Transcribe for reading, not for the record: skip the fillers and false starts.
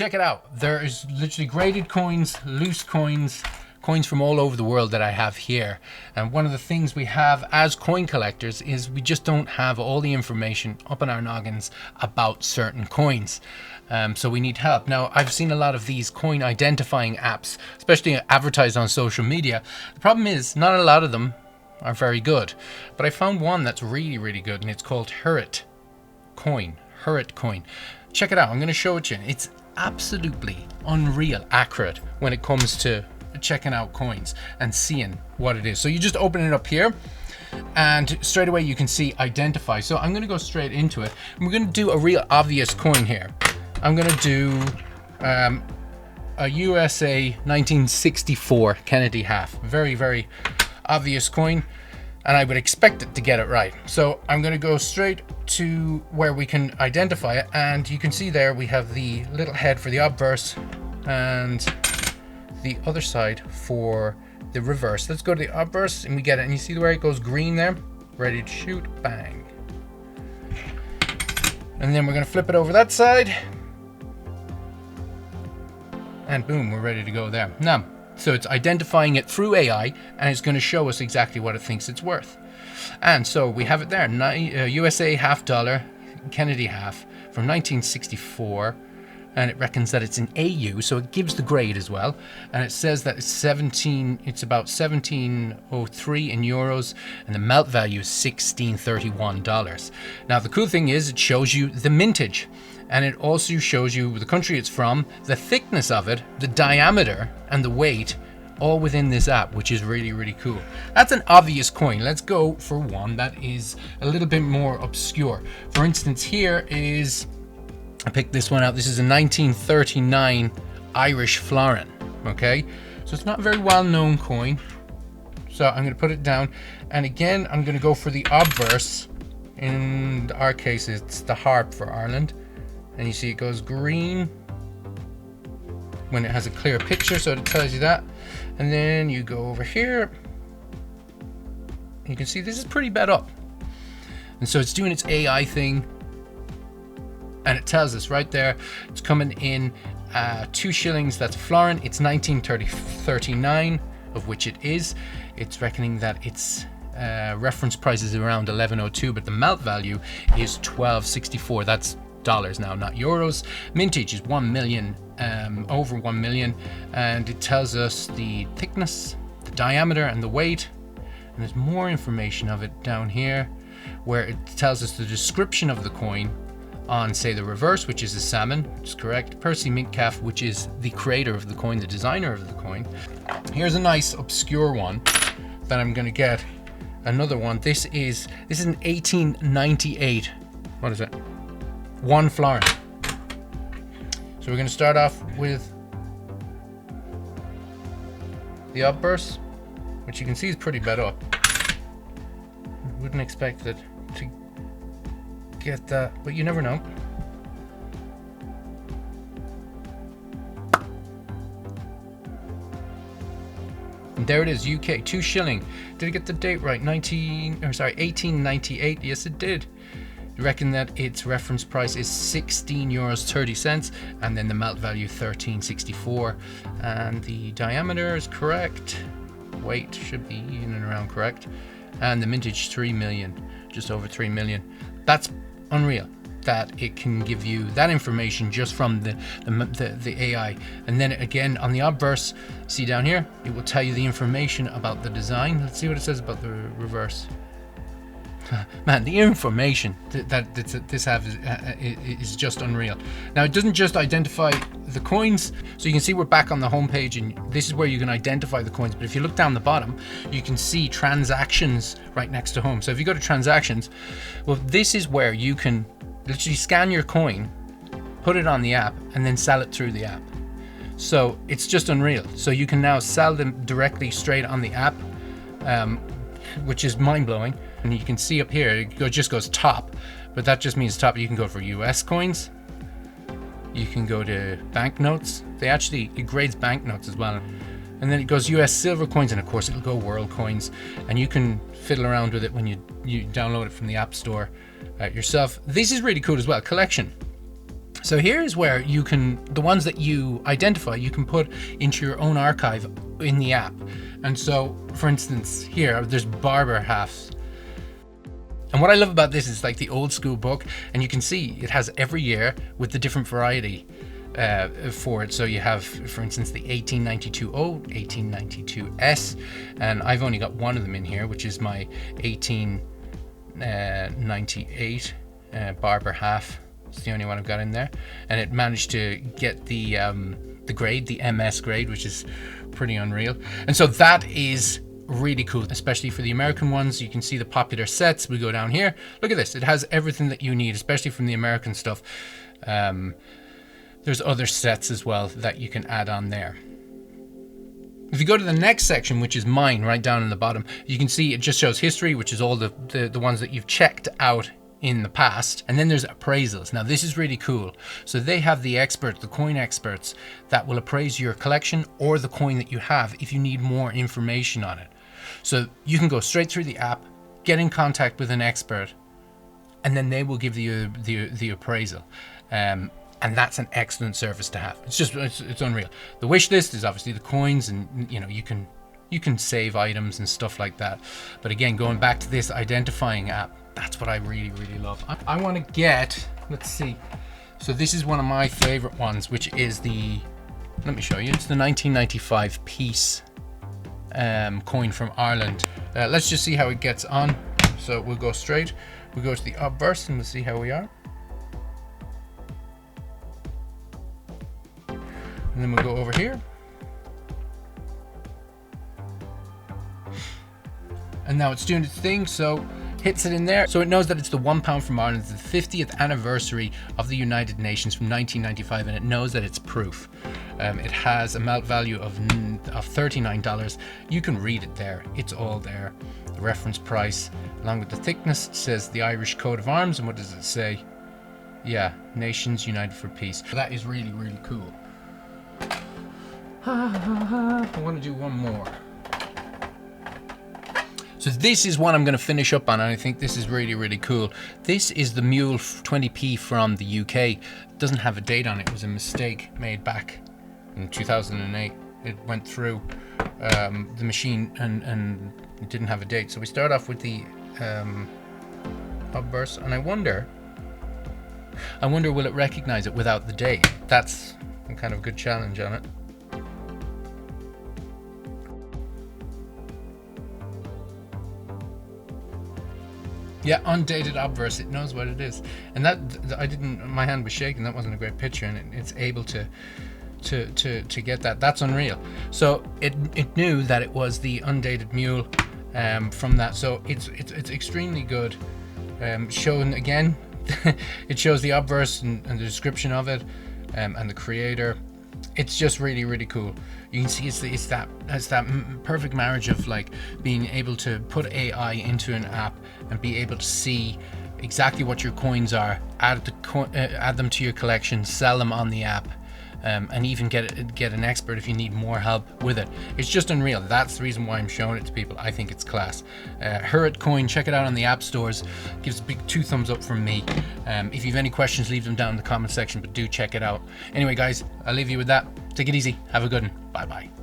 check it out. There is literally graded coins, loose coins, coins from all over the world that I have here. And one of the things we have as coin collectors is we just don't have all the information up in our noggins about certain coins. So we need help. Now, I've seen a lot of these coin identifying apps, especially advertised on social media. The problem is not a lot of them are very good, but I found one that's really, really good, and it's called Hurrit Coin. Check it out. I'm going to show it to you. It's absolutely unreal accurate when it comes to checking out coins and seeing what it is. So you just open it up here, and straight away you can see identify. So I'm going to go straight into it. We're going to do a real obvious coin here. I'm going to do a USA 1964 Kennedy half. Very, very obvious coin, and I would expect it to get it right. So I'm going to go straight to where we can identify it, and you can see there we have the little head for the obverse and the other side for the reverse. Let's go to the obverse, and we get it, and you see where it goes green there, ready to shoot, bang. And then we're going to flip it over that side, and boom, we're ready to go there. Now, so it's identifying it through AI, and it's going to show us exactly what it thinks it's worth. And so we have it there, USA half dollar, Kennedy half from 1964, and it reckons that it's an AU, so it gives the grade as well. And it says that it's about 1703 in euros, and the melt value is $1631. Now the cool thing is it shows you the mintage, and it also shows you the country it's from, the thickness of it, the diameter, and the weight, all within this app, which is really, really cool. That's an obvious coin. Let's go for one that is a little bit more obscure. For instance, here is, I picked this one out. This is a 1939 Irish Florin, okay? So it's not a very well-known coin. So I'm gonna put it down. And again, I'm gonna go for the obverse. In our case, it's the harp for Ireland. And you see it goes green when it has a clear picture, so it tells you that. And then you go over here. You can see this is pretty bad up. And so it's doing its AI thing. And it tells us right there, it's coming in 2 shillings, that's florin. It's 1939, of which it is. It's reckoning that its reference price is around 11.02, but the melt value is 12.64. That's dollars now, not euros. Mintage is 1 million, over 1 million, and it tells us the thickness, the diameter, and the weight. And there's more information of it down here, where it tells us the description of the coin on, say, the reverse, which is a salmon, which is correct. Percy Mintcalf, which is the creator of the coin, the designer of the coin. Here's a nice obscure one that I'm going to get. Another one. This is an 1898. What is it? 1 florin. So we're going to start off with the obverse, which you can see is pretty bad up. Wouldn't expect it to get that, but you never know. And there it is, UK, 2 shilling. Did it get the date right? 1898. Yes, it did. You reckon that its reference price is €16.30, and then the melt value 13.64, and the diameter is correct. Weight should be in and around correct, and the mintage 3 million, just over 3 million. That's unreal that it can give you that information just from the AI. And then again on the obverse, see down here, it will tell you the information about the design. Let's see what it says about the reverse. Man, the information that this have is just unreal. Now, it doesn't just identify the coins, so you can see we're back on the home page, and this is where you can identify the coins. But if you look down the bottom, you can see transactions right next to home. So if you go to transactions, well, this is where you can literally scan your coin, put it on the app, and then sell it through the app. So it's just unreal. So you can now sell them directly straight on the app, which is mind-blowing. And you can see up here, it just goes top, but that just means top. You can go for US coins. You can go to banknotes. It grades banknotes as well. And then it goes US silver coins, and of course it'll go world coins. And you can fiddle around with it when you download it from the App Store yourself. This is really cool as well. Collection. So here's where you can, the ones that you identify, you can put into your own archive in the app. And so, for instance, here, there's barber halves. And what I love about this is like the old school book, and you can see it has every year with the different variety for it. So you have, for instance, the 1892O, 1892S, and I've only got one of them in here, which is my 1898 barber half. It's the only one I've got in there, and it managed to get the grade, the MS grade, which is pretty unreal. And so that is really cool, especially for the American ones. You can see the popular sets. We go down here, look at this, it has everything that you need, especially from the American stuff. There's other sets as well that you can add on there. If you go to the next section, which is mine, right down in the bottom, you can see it just shows history, which is all the ones that you've checked out in the past. And then there's appraisals. Now this is really cool. So they have the experts, the coin experts, that will appraise your collection or the coin that you have if you need more information on it. So you can go straight through the app, get in contact with an expert, and then they will give you the appraisal. And that's an excellent service to have. It's just, it's unreal. The wish list is obviously the coins, and you know, you can save items and stuff like that. But again, going back to this identifying app, that's what I really, really love. I want to get, let's see. So this is one of my favorite ones, which is the, let me show you. It's the 1995 piece coin from Ireland. Let's just see how it gets on. So we'll go straight. We'll go to the obverse and we'll see how we are. And then we'll go over here. And now it's doing its thing, so hits it in there. So it knows that it's the £1 from Ireland, the 50th anniversary of the United Nations from 1995, and it knows that it's proof. It has a melt value of $39. You can read it there, it's all there. The reference price, along with the thickness, it says the Irish coat of arms, and what does it say? Yeah, Nations United for Peace. So that is really, really cool. I want to do one more. So this is one I'm going to finish up on, and I think this is really, really cool. This is the Mule 20p from the UK. It doesn't have a date on it. It was a mistake made back in 2008. It went through the machine and it didn't have a date. So we start off with the obverse, and I wonder will it recognize it without the date? That's a kind of good challenge on it. Yeah, undated obverse, it knows what it is. And that, my hand was shaking, that wasn't a great picture, and it's able to get that. That's unreal. So it knew that it was the undated Mule from that. So it's extremely good. Shown again, it shows the obverse and the description of it, and the creator. It's just really, really cool. You can see it's that perfect marriage of like being able to put AI into an app and be able to see exactly what your coins are, add them to your collection, sell them on the app, and even get an expert if you need more help with it. It's just unreal. That's the reason why I'm showing it to people. I think it's class. Hurrit Coin, check it out on the app stores. Gives a big 2 thumbs up from me. If you have any questions, leave them down in the comment section, but do check it out. Anyway guys, I'll leave you with that. Take it easy. Have a good one. Bye bye.